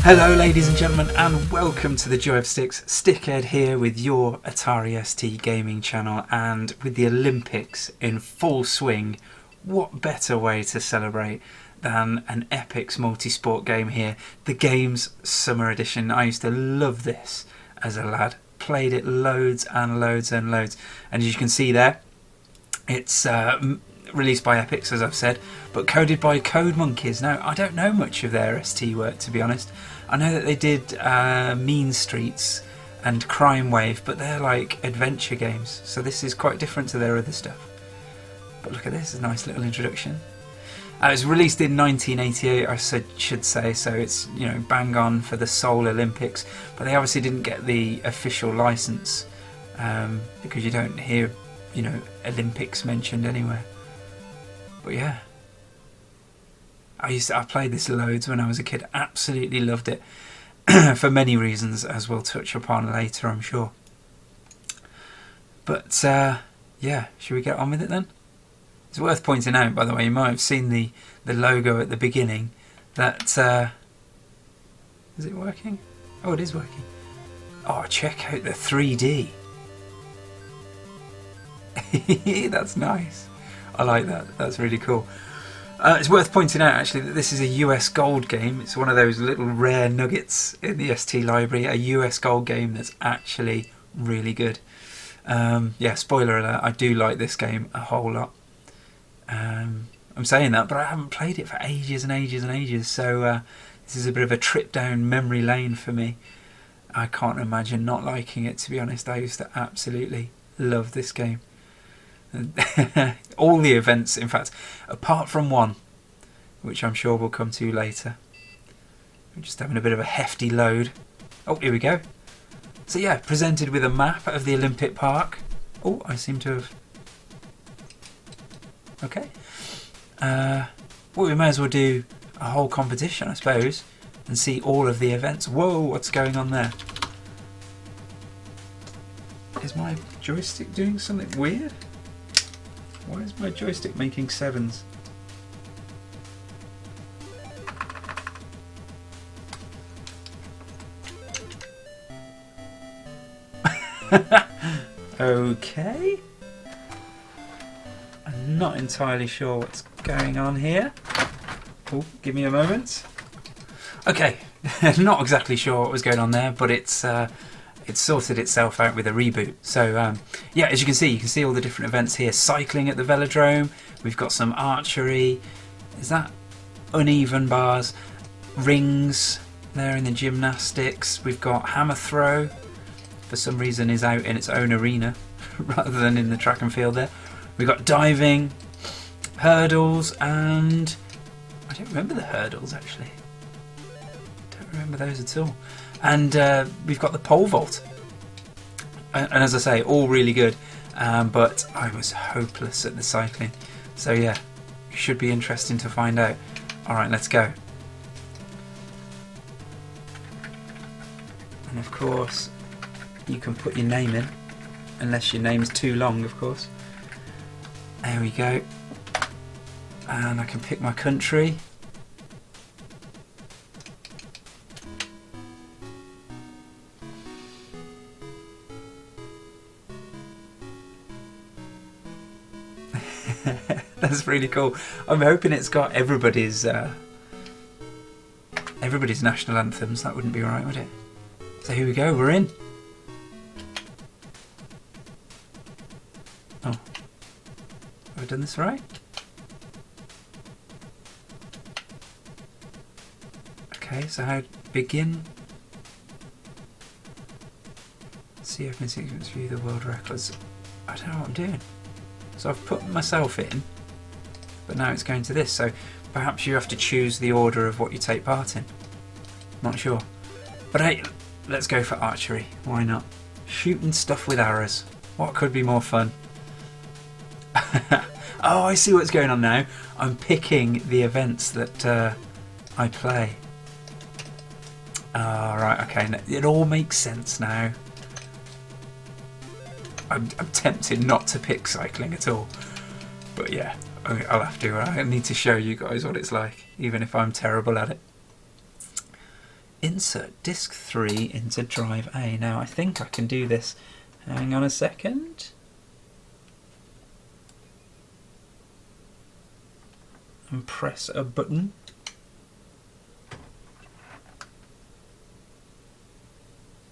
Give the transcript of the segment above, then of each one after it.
Hello ladies and gentlemen, and welcome to the Joy of Sticks. Stickhead here with your Atari STE gaming channel, and with the Olympics in full swing, what better way to celebrate than an Epyx multi-sport game here, the Games Summer Edition. I used to love this as a lad, played it loads and loads and loads, and as you can see there, it's released by Epyx, as I've said, but coded by Code Monkeys. Now, I don't know much of their ST work, to be honest. I know that they did Mean Streets and Crime Wave, but they're like adventure games, so this is quite different to their other stuff. But look at this, a nice little introduction. It was released in 1988, I should say, so it's, you know, bang on for the Seoul Olympics, but they obviously didn't get the official license because you don't hear, you know, Olympics mentioned anywhere. But yeah, I played this loads when I was a kid, absolutely loved it for many reasons, as we'll touch upon later, I'm sure. But yeah, should we get on with it then? It's worth pointing out, by the way, you might have seen the logo at the beginning, that is it working? Oh, it is working. Oh, check out the 3D. That's nice. I like that. That's really cool. It's worth pointing out actually that this is a US Gold game. It's one of those little rare nuggets in the ST library, a US Gold game that's actually really good. Yeah, spoiler alert, I do like this game a whole lot. I'm saying that, but I haven't played it for ages and ages and ages, so this is a bit of a trip down memory lane for me. I can't imagine not liking it, to be honest. I used to absolutely love this game. All the events, in fact, apart from one, which I'm sure we'll come to later. We're just having a bit of a hefty load. Oh, here we go. So yeah, presented with a map of the Olympic Park. Oh, I seem to have... Okay. Well, we may as well do a whole competition, I suppose, and see all of the events. Whoa, what's going on there? Is my joystick doing something weird? Why is my joystick making sevens? Okay. I'm not entirely sure what's going on here. Oh, give me a moment. Okay, not exactly sure what was going on there, but it's sorted itself out with a reboot. So yeah, as you can see all the different events here. Cycling at the velodrome, we've got some archery, is that uneven bars, rings there in the gymnastics, we've got hammer throw, for some reason is out in its own arena rather than in the track and field there. We've got diving, hurdles, and I don't remember the hurdles actually, don't remember those at all. And we've got the pole vault, and as I say, all really good, but I was hopeless at the cycling, so yeah, it should be interesting to find out. Alright, let's go. And of course you can put your name in, unless your name's too long, of course. There we go, and I can pick my country. That's really cool. I'm hoping it's got everybody's national anthems. That wouldn't be right, would it? So here we go, we're in. Oh, have I done this right? Okay, so how begin? See open sequence, view the world records. I don't know what I'm doing. So I've put myself in, but now it's going to this, so perhaps you have to choose the order of what you take part in. Not sure. But hey, let's go for archery. Why not? Shooting stuff with arrows. What could be more fun? Oh, I see what's going on now. I'm picking the events that I play. Right, okay, it all makes sense now. I'm tempted not to pick cycling at all. But yeah, I'll have to. I need to show you guys what it's like, even if I'm terrible at it. Insert disc 3 into drive A. Now I think I can do this. Hang on a second. And press a button.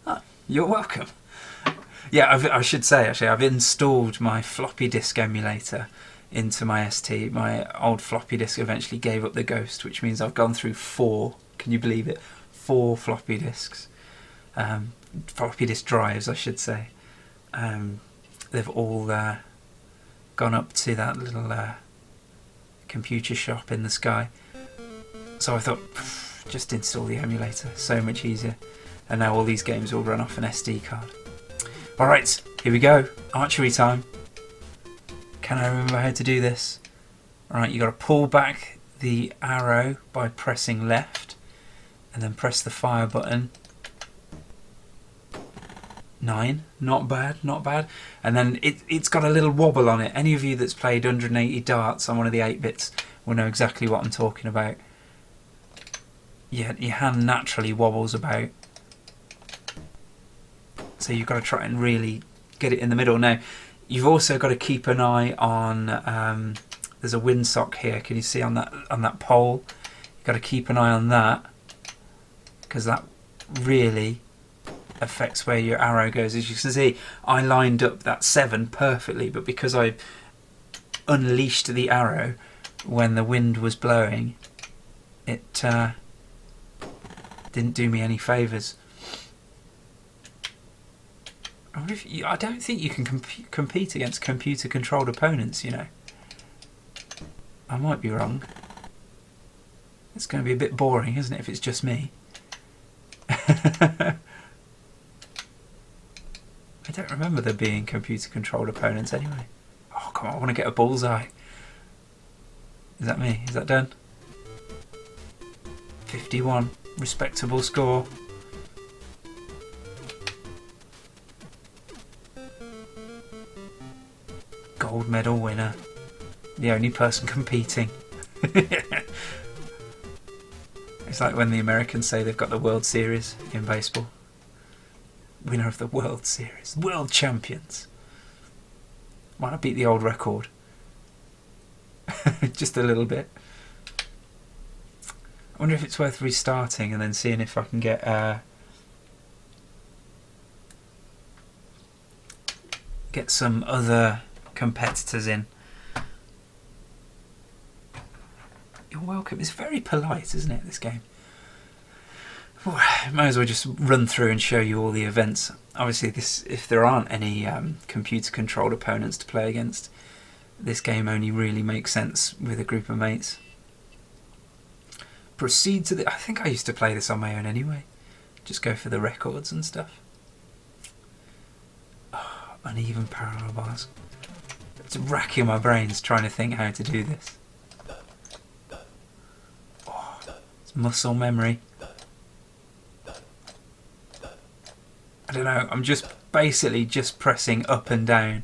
Oh, you're welcome. Yeah, I should say actually, I've installed my floppy disk emulator into my ST. My old floppy disk eventually gave up the ghost, which means I've gone through 4, can you believe it, 4 floppy disks. Floppy disk drives, I should say. They've all gone up to that little computer shop in the sky. So I thought, just install the emulator, so much easier. And now all these games will run off an SD card. Alright, here we go. Archery time. Can I remember how to do this? Alright, you've got to pull back the arrow by pressing left and then press the fire button. 9, not bad, not bad. And then it's got a little wobble on it. Any of you that's played 180 darts on one of the 8-bits will know exactly what I'm talking about. Yeah, your hand naturally wobbles about. So you've got to try and really get it in the middle. Now, you've also got to keep an eye on, there's a windsock here, can you see on that pole? You've got to keep an eye on that, because that really affects where your arrow goes. As you can see, I lined up that 7 perfectly, but because I unleashed the arrow when the wind was blowing, it didn't do me any favours. I don't think you can compete against computer-controlled opponents, you know. I might be wrong. It's going to be a bit boring, isn't it, if it's just me? I don't remember there being computer-controlled opponents anyway. Oh, come on, I want to get a bullseye. Is that me? Is that done? 51. Respectable score. Gold medal winner. The only person competing. It's like when the Americans say they've got the World Series in baseball. Winner of the World Series. World champions. Might not beat the old record. Just a little bit. I wonder if it's worth restarting and then seeing if I can get some other competitors in. You're welcome. It's very polite, isn't it, this game? Might as well just run through and show you all the events. Obviously, if there aren't any computer-controlled opponents to play against, this game only really makes sense with a group of mates. Proceed to the... I think I used to play this on my own anyway. Just go for the records and stuff. Oh, uneven parallel bars. It's racking my brains trying to think how to do this. Oh, it's muscle memory. I don't know, I'm just basically just pressing up and down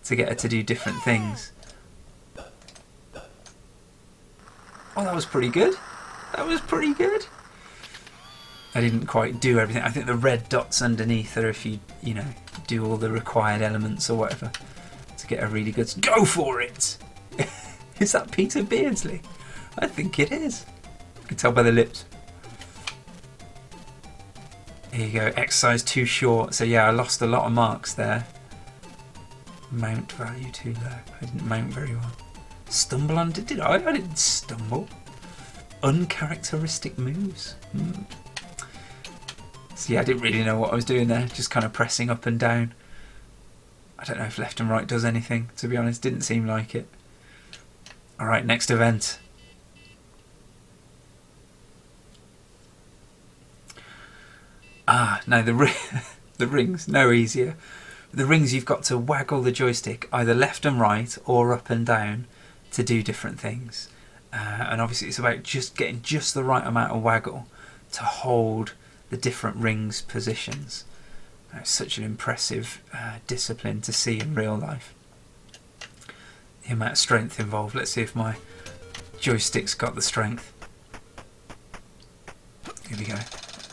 to get her to do different things. Oh, that was pretty good. That was pretty good. I didn't quite do everything. I think the red dots underneath are if you know, do all the required elements or whatever to get a really good... Go for it! Is that Peter Beardsley? I think it is. You can tell by the lips. Here you go, exercise too short. So yeah, I lost a lot of marks there. Mount value too low. I didn't mount very well. Stumble on... Did I? I didn't stumble. Uncharacteristic moves. So yeah, I didn't really know what I was doing there. Just kind of pressing up and down. I don't know if left and right does anything, to be honest. Didn't seem like it. Alright, next event. Ah, no, the rings, no easier. The rings, you've got to waggle the joystick either left and right or up and down to do different things. And obviously it's about just getting just the right amount of waggle to hold the different rings' positions. It's such an impressive discipline to see in real life. The amount of strength involved. Let's see if my joystick's got the strength. Here we go.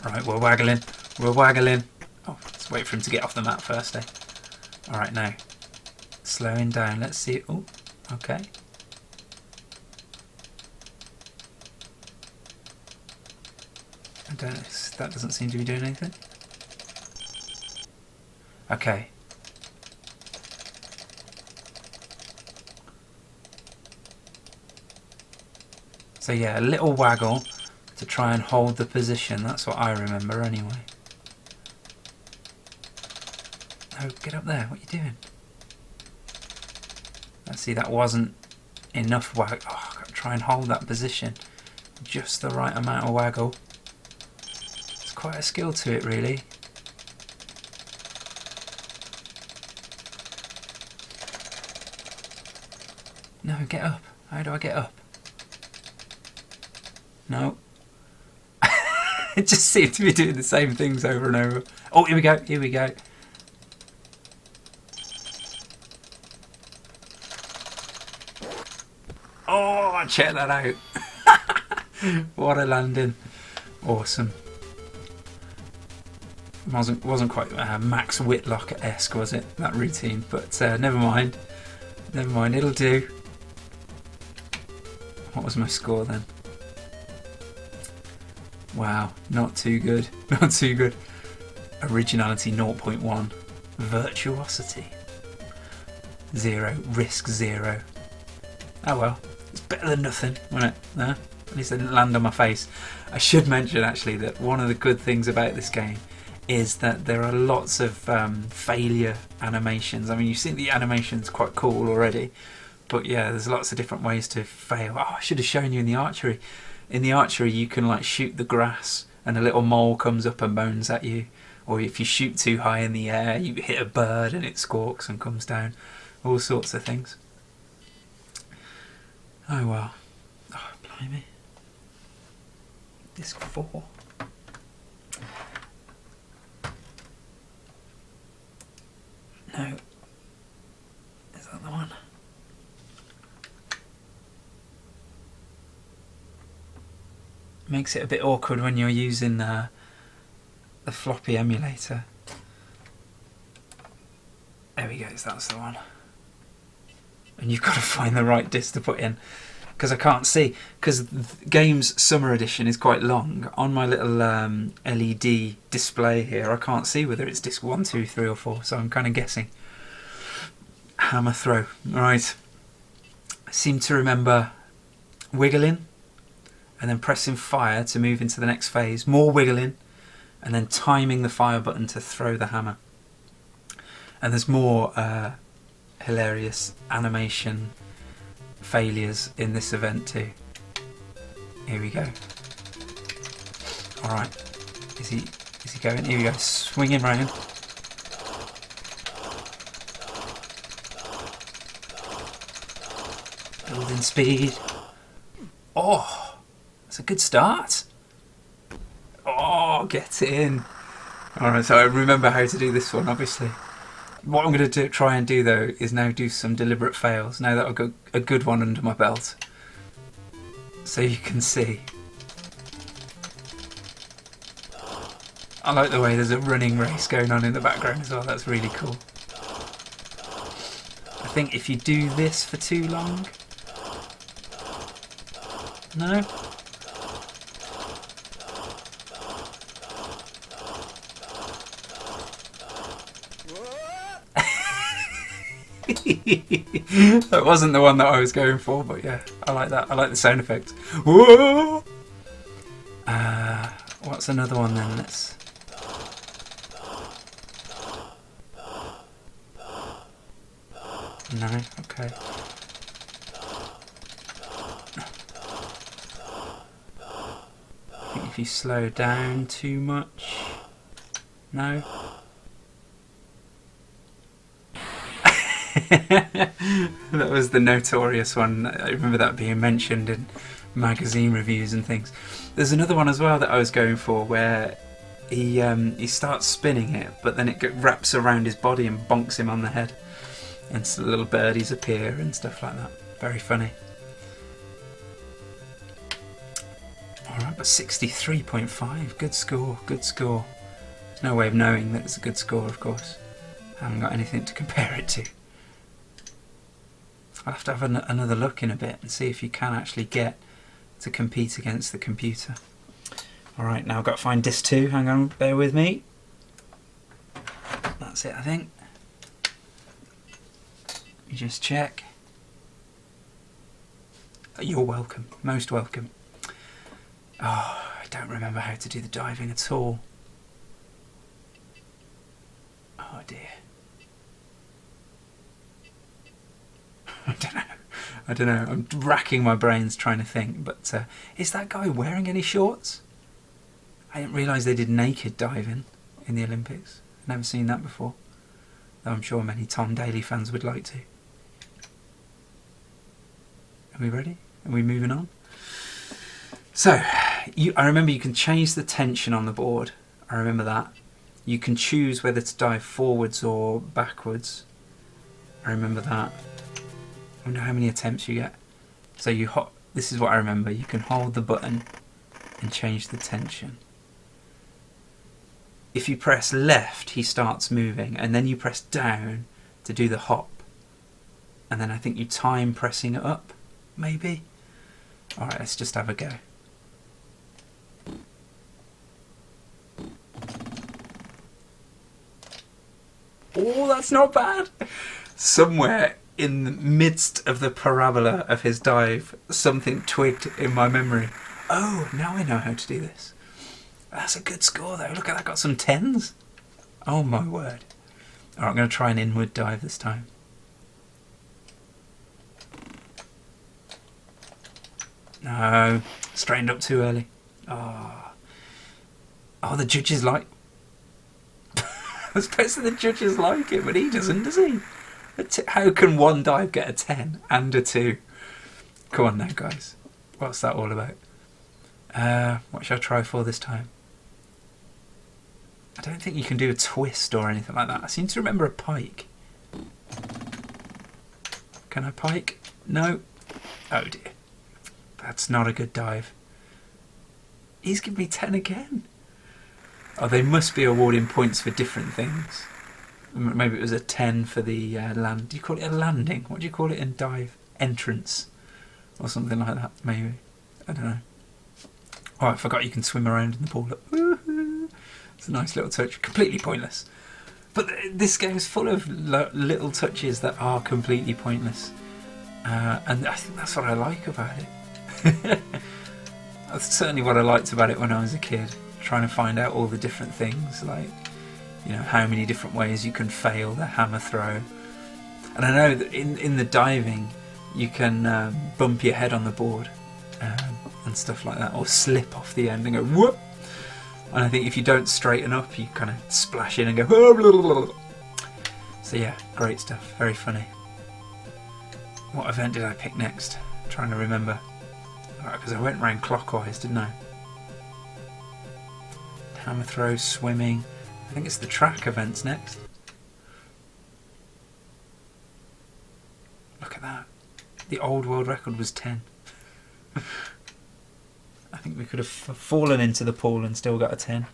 Right, we're waggling. We're waggling. Oh, let's wait for him to get off the mat first, eh? Alright, now. Slowing down. Let's see. Oh, okay. That doesn't seem to be doing anything. Okay. So yeah, a little waggle to try and hold the position. That's what I remember anyway. Oh, get up there. What are you doing? Let's see, that wasn't enough waggle. Oh, I've got to try and hold that position. Just the right amount of waggle. It's quite a skill to it, really. No, get up. How do I get up? No. It just seemed to be doing the same things over and over. Oh, here we go. Here we go. Oh, check that out. What a landing. Awesome. Wasn't quite Max Whitlock-esque, was it, that routine? But never mind. Never mind, it'll do. What was my score then? Wow, not too good. Not too good. Originality 0.1. Virtuosity 0. Risk 0. Oh well, it's better than nothing, wasn't it? No? At least I didn't land on my face. I should mention actually that one of the good things about this game is that there are lots of failure animations. I mean, you've seen the animations quite cool already, but yeah, there's lots of different ways to fail. Oh, I should have shown you in the archery. In the archery, you can like shoot the grass and a little mole comes up and moans at you. Or if you shoot too high in the air, you hit a bird and it squawks and comes down. All sorts of things. Oh well. Oh, blimey. Disc 4. No. Is that the one? Makes it a bit awkward when you're using the floppy emulator. There we go, that's the one. And you've got to find the right disc to put in, because I can't see, because the game's summer edition is quite long. On my little LED display here, I can't see whether it's disc 1, 2, 3 or 4, so I'm kind of guessing. Hammer throw. Right. I seem to remember wiggling and then pressing fire to move into the next phase, more wiggling, and then timing the fire button to throw the hammer. And there's more hilarious animation failures in this event too. Here we go. Alright, is he going? Here we go, swinging round. Building speed. Oh! That's a good start. Oh, get in. Alright, so I remember how to do this one, obviously. What I'm going to try and do, though, is now do some deliberate fails, now that I've got a good one under my belt. So you can see. I like the way there's a running race going on in the background as well, that's really cool. I think if you do this for too long... No? That wasn't the one that I was going for, but yeah, I like that. I like the sound effects. Whoa! What's another one then? Let's... No, okay. I think if you slow down too much... No? That was the notorious one. I remember that being mentioned in magazine reviews and things. There's another one as well that I was going for where he starts spinning it, but then it wraps around his body and bonks him on the head, and so little birdies appear and stuff like that. Very funny. Alright, but 63.5, good score, good score. There's no way of knowing that it's a good score, of course. I haven't got anything to compare it to. I'll have to have another look in a bit and see if you can actually get to compete against the computer. Alright, now I've got to find disc 2, hang on, bear with me. That's it, I think. You just check. You're welcome, most welcome. Oh, I don't remember how to do the diving at all. Oh dear. I don't know. I'm racking my brains trying to think, but is that guy wearing any shorts? I didn't realise they did naked diving in the Olympics. Never seen that before. Though I'm sure many Tom Daley fans would like to. Are we ready? Are we moving on? So, I remember you can change the tension on the board. I remember that. You can choose whether to dive forwards or backwards. I remember that. I wonder how many attempts you get. So this is what I remember. You can hold the button and change the tension. If you press left, he starts moving, and then you press down to do the hop. And then I think you time pressing it up, maybe? Alright, let's just have a go. Oh, that's not bad! Somewhere in the midst of the parabola of his dive, something twigged in my memory. Oh, now I know how to do this. That's a good score though. Look at that, got some 10s. Oh my word. Alright, I'm going to try an inward dive this time. No, straightened up too early. Oh, the judges like... I suppose the judges like it, but he doesn't, does he? How can one dive get a 10 and a 2? Come on now, guys. What's that all about? What shall I try for this time? I don't think you can do a twist or anything like that. I seem to remember a pike. Can I pike? No. Oh dear. That's not a good dive. He's given me 10 again. Oh, they must be awarding points for different things. Maybe it was a 10 for the land. Do you call it a landing? What do you call it in dive? Entrance. Or something like that, maybe. I don't know. Oh, I forgot you can swim around in the pool. It's a nice little touch. Completely pointless. But this game is full of little touches that are completely pointless. And I think that's what I like about it. That's certainly what I liked about it when I was a kid. Trying to find out all the different things, like, you know, how many different ways you can fail the hammer throw. And I know that in the diving, you can bump your head on the board and stuff like that, or slip off the end and go whoop. And I think if you don't straighten up, you kind of splash in and go blah, blah, blah, blah. So yeah, great stuff, very funny. What event did I pick next? I'm trying to remember. Alright, because I went round clockwise, didn't I? Hammer throw, swimming. I think it's the track events next. Look at that. The old world record was 10. I think we could have fallen into the pool and still got a 10.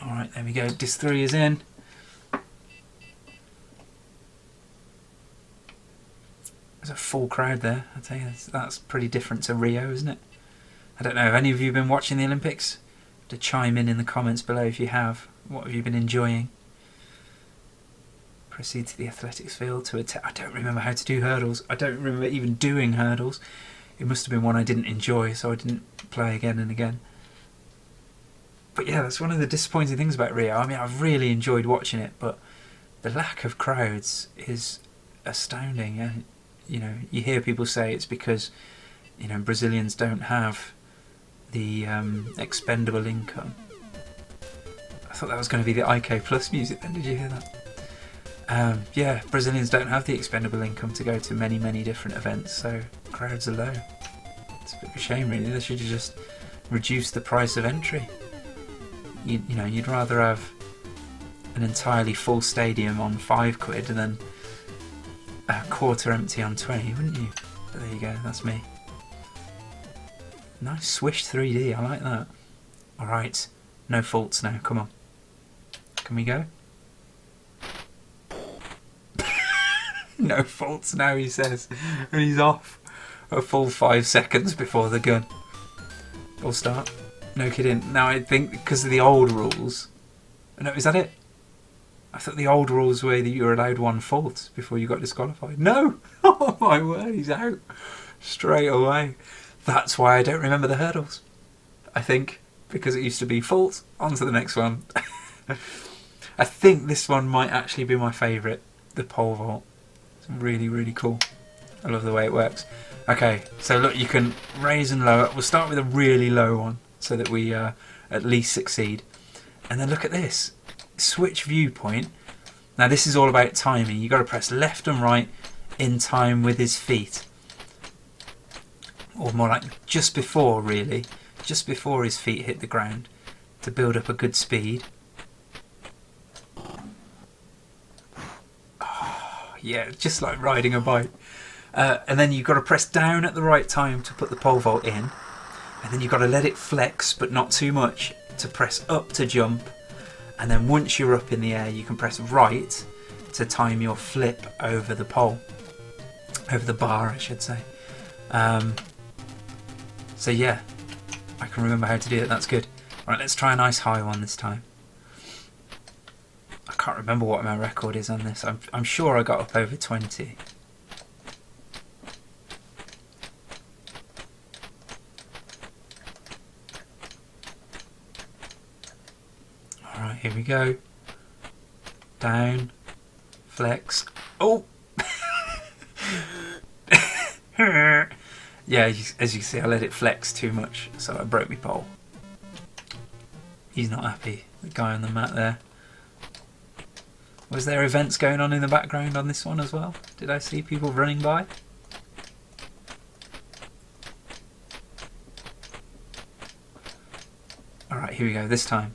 Alright, there we go. Disc 3 is in. There's a full crowd there. I tell you, that's pretty different to Rio, isn't it? I don't know, have any of you been watching the Olympics? To chime in the comments below if you have. What have you been enjoying? Proceed to the athletics field to attack. I don't remember how to do hurdles. I don't remember even doing hurdles. It must have been one I didn't enjoy, so I didn't play again and again. But yeah, that's one of the disappointing things about Rio. I mean, I've really enjoyed watching it, but the lack of crowds is astounding. And you know, you hear people say it's because, you know, Brazilians don't have the expendable income. I thought that was going to be the IK Plus music then, did you hear that? Yeah, Brazilians don't have the expendable income to go to many different events, so crowds are low. It's a bit of a shame really. They should have just reduce the price of entry. You know, you'd rather have an entirely full stadium on £5 than a quarter empty on 20, wouldn't you? But there you go, that's me. Nice swish 3D, I like that. Alright, no faults now, come on. Can we go? No faults now, he says. And he's off a full 5 seconds before the gun. Full start. No kidding. Now I think because of the old rules... No, is that it? I thought the old rules were that you were allowed 1 fault before you got disqualified. No! Oh my word, he's out. Straight away. That's why I don't remember the hurdles. I think because it used to be fault, on to the next one. I think this one might actually be my favourite, the pole vault. It's really, really cool. I love the way it works. Okay, so look, you can raise and lower. We'll start with a really low one so that we at least succeed. And then look at this. Switch viewpoint. Now this is all about timing. You've got to press left and right in time with his feet. Or more like just before, really. Just before his feet hit the ground to build up a good speed. Oh, yeah, just like riding a bike. And then you've got to press down at the right time to put the pole vault in. And then you've got to let it flex, but not too much, to press up to jump. And then once you're up in the air, you can press right to time your flip over the pole. Over the bar, I should say. So yeah, I can remember how to do it, that's good. Right, let's try a nice high one this time. I can't remember what my record is on this. I'm sure I got up over 20. Alright, here we go. Down. Flex. Oh! Yeah, as you can see, I let it flex too much, so I broke my pole. He's not happy, the guy on the mat there. Was there events going on in the background on this one as well? Did I see people running by? Alright, here we go, this time.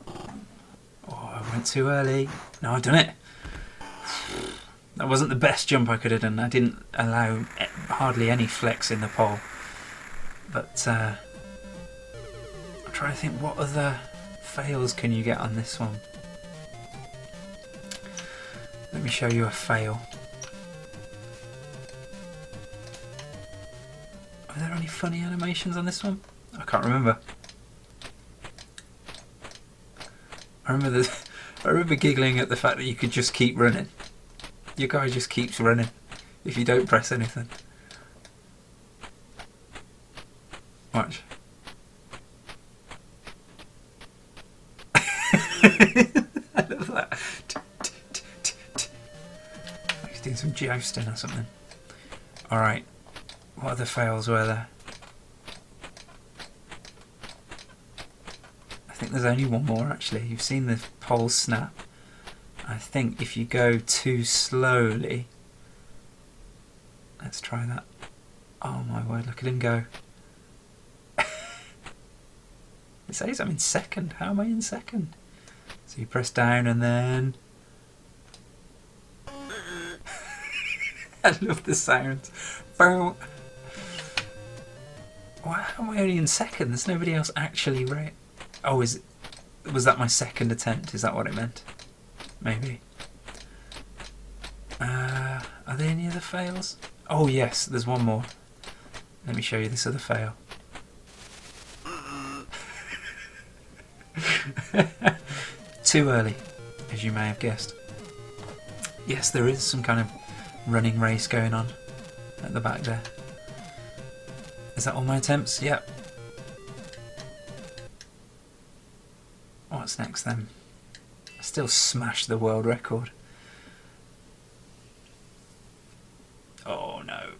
Oh, I went too early. No, I've done it. That wasn't the best jump I could have done. I didn't allow hardly any flex in the pole. But I'm trying to think, what other fails can you get on this one? Let me show you a fail. Are there any funny animations on this one? I can't remember. I remember giggling at the fact that you could just keep running. Your guy just keeps running if you don't press anything. Watch. I love that. Like he's doing some jousting or something. Alright. What other fails were there? I think there's only one more actually. You've seen the pole snap. I think if you go too slowly... Let's try that. Oh my word, look at him go. It says I'm in second. How am I in second? So you press down and then... I love the sounds. Boom. Why am I only in second? There's nobody else actually right. Oh, was that my second attempt? Is that what it meant? Maybe. Are there any other fails? Oh yes, there's one more. Let me show you this other fail. Too early, as you may have guessed. Yes, there is some kind of running race going on at the back there. Is that all my attempts? Yep. What's next then? I still smashed the world record. Oh no,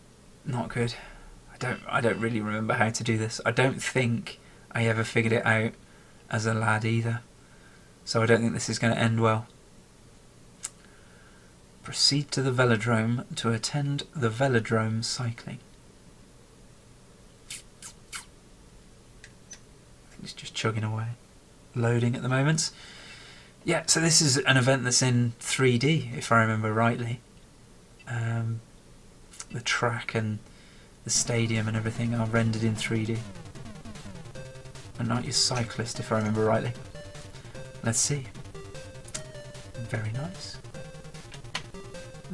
not good. I don't really remember how to do this. I don't think I ever figured it out as a lad either. So I don't think this is going to end well. Proceed to the velodrome to attend the velodrome cycling. It's just chugging away. Loading at the moment. Yeah, so this is an event that's in 3D, if I remember rightly. The track and the stadium and everything are rendered in 3D. And not your cyclist, if I remember rightly. Let's see. Very nice.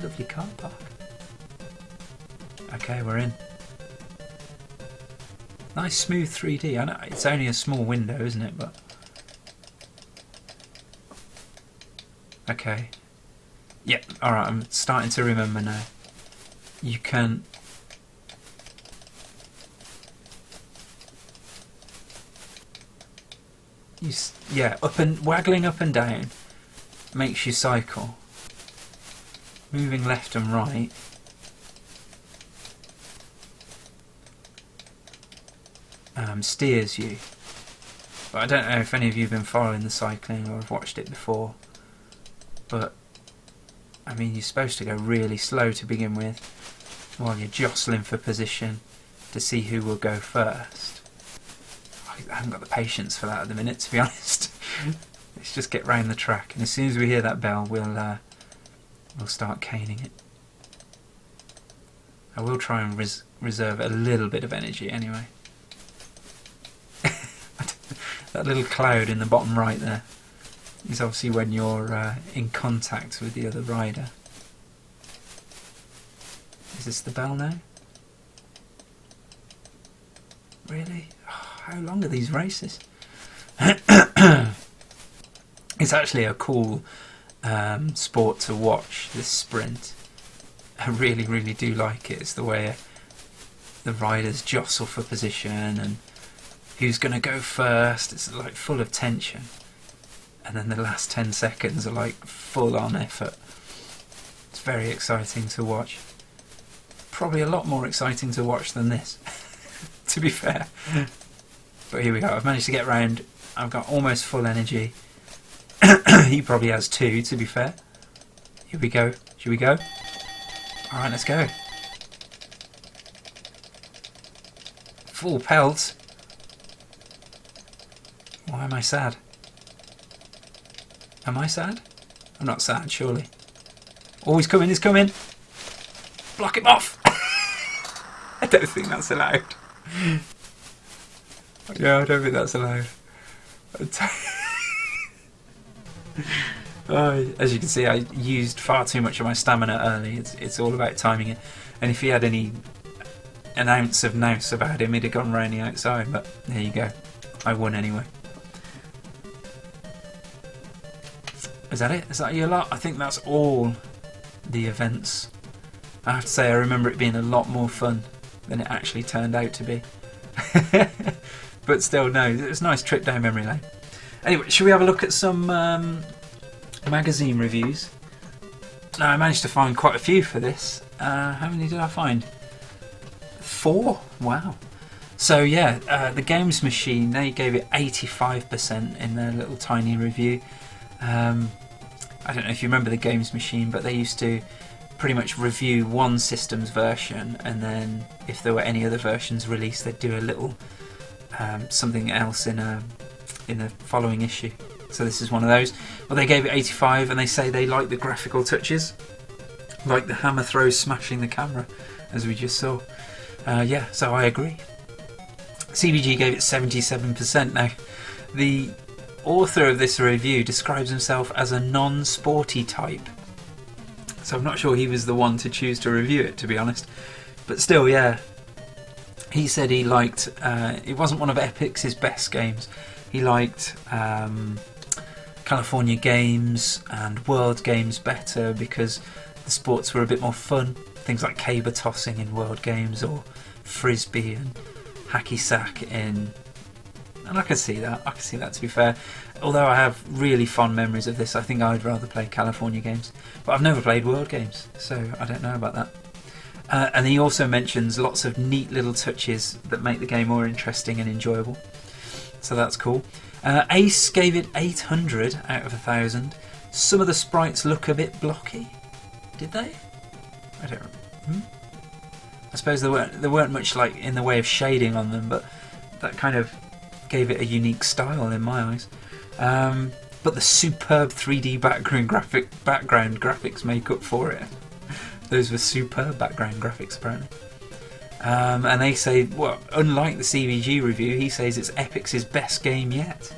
Lovely car park. Okay, we're in. Nice smooth 3D. I know it's only a small window, isn't it? But okay. Yep. All right. I'm starting to remember now. You can. Yeah, waggling up and down makes you cycle. Moving left and right steers you. But I don't know if any of you have been following the cycling or have watched it before. But I mean, you're supposed to go really slow to begin with, while you're jostling for position to see who will go first. I haven't got the patience for that at the minute, to be honest. Let's just get round the track, and as soon as we hear that bell, we'll start caning it. I will try and reserve a little bit of energy anyway. That little cloud in the bottom right there is obviously when you're in contact with the other rider. Is this the bell now? Really? Oh, how long are these races? It's actually a cool sport to watch, this sprint. I really, really do like it. It's the way the riders jostle for position and who's going to go first. It's like full of tension. And then the last 10 seconds are like full on effort. It's very exciting to watch. Probably a lot more exciting to watch than this, to be fair. But here we go. I've managed to get round. I've got almost full energy. He probably has too, to be fair. Here we go. Should we go? Alright, let's go. Full pelt. Why am I sad? Am I sad? I'm not sad, surely. Oh, he's coming, he's coming. Block him off. I don't think that's allowed. Yeah, I don't think that's allowed. As you can see, I used far too much of my stamina early. It's all about timing it. And if he had an ounce of nous about him, he'd have gone round the outside. But there you go. I won anyway. Is that it? Is that your lot? I think that's all the events. I have to say, I remember it being a lot more fun than it actually turned out to be. But still, no, it was a nice trip down memory lane. Anyway, should we have a look at some magazine reviews? Now, I managed to find quite a few for this. How many did I find? 4? Wow. So yeah, the Games Machine, they gave it 85% in their little tiny review. I don't know if you remember the Games Machine, but they used to pretty much review one system's version, and then if there were any other versions released, they'd do a little something else in the following issue. So this is one of those. Well, they gave it 85, and they say they like the graphical touches, like the hammer throws smashing the camera, as we just saw. Yeah, so I agree. CBG gave it 77%. Now, the author of this review describes himself as a non-sporty type, so I'm not sure he was the one to choose to review it, to be honest. But still, yeah, he said he liked it wasn't one of Epyx's best games. He liked California Games and World Games better because the sports were a bit more fun. Things like caber tossing in World Games, or frisbee and hacky sack in. And I can see that, to be fair. Although I have really fond memories of this, I think I'd rather play California Games. But I've never played World Games, so I don't know about that. And he also mentions lots of neat little touches that make the game more interesting and enjoyable. So that's cool. Ace gave it 800 out of 1,000. Some of the sprites look a bit blocky. Did they? I don't know. I suppose there weren't much like in the way of shading on them, but that kind of gave it a unique style in my eyes. But the superb 3D background graphics make up for it. Those were superb background graphics, apparently. And they say, well, unlike the CVG review, he says it's Epyx's best game yet.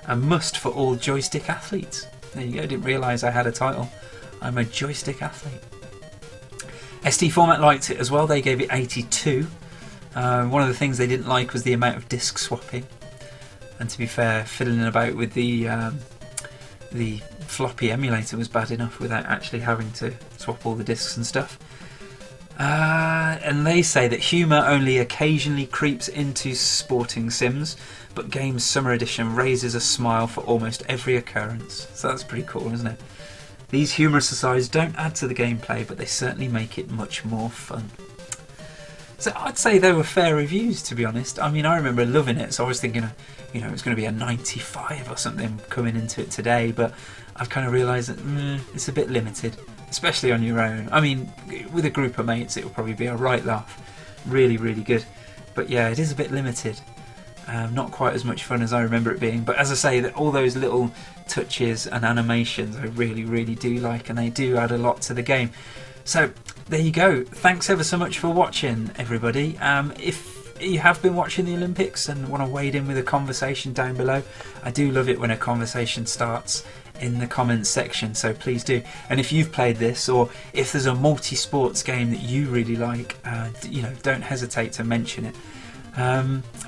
A must for all joystick athletes. There you go, didn't realise I had a title. I'm a joystick athlete. ST Format liked it as well, they gave it 82. One of the things they didn't like was the amount of disc swapping. And to be fair, fiddling about with the floppy emulator was bad enough without actually having to swap all the discs and stuff. And they say that humour only occasionally creeps into sporting sims, but Games Summer Edition raises a smile for almost every occurrence. So that's pretty cool, isn't it? These humorous asides don't add to the gameplay, but they certainly make it much more fun. So I'd say they were fair reviews, to be honest. I mean, I remember loving it, so I was thinking, you know, it's going to be a 95 or something coming into it today, but I've kind of realised that it's a bit limited, especially on your own. I mean, with a group of mates, it will probably be a right laugh. Really, really good. But yeah, it is a bit limited. Not quite as much fun as I remember it being. But as I say, that all those little touches and animations I really, really do like, and they do add a lot to the game. So there you go. Thanks ever so much for watching, everybody. If you have been watching the Olympics and want to wade in with a conversation down below, I do love it when a conversation starts in the comments section, so please do. And if you've played this, or if there's a multi-sports game that you really like, you know, don't hesitate to mention it.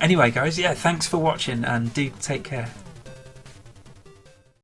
Anyway guys, yeah, thanks for watching and do take care.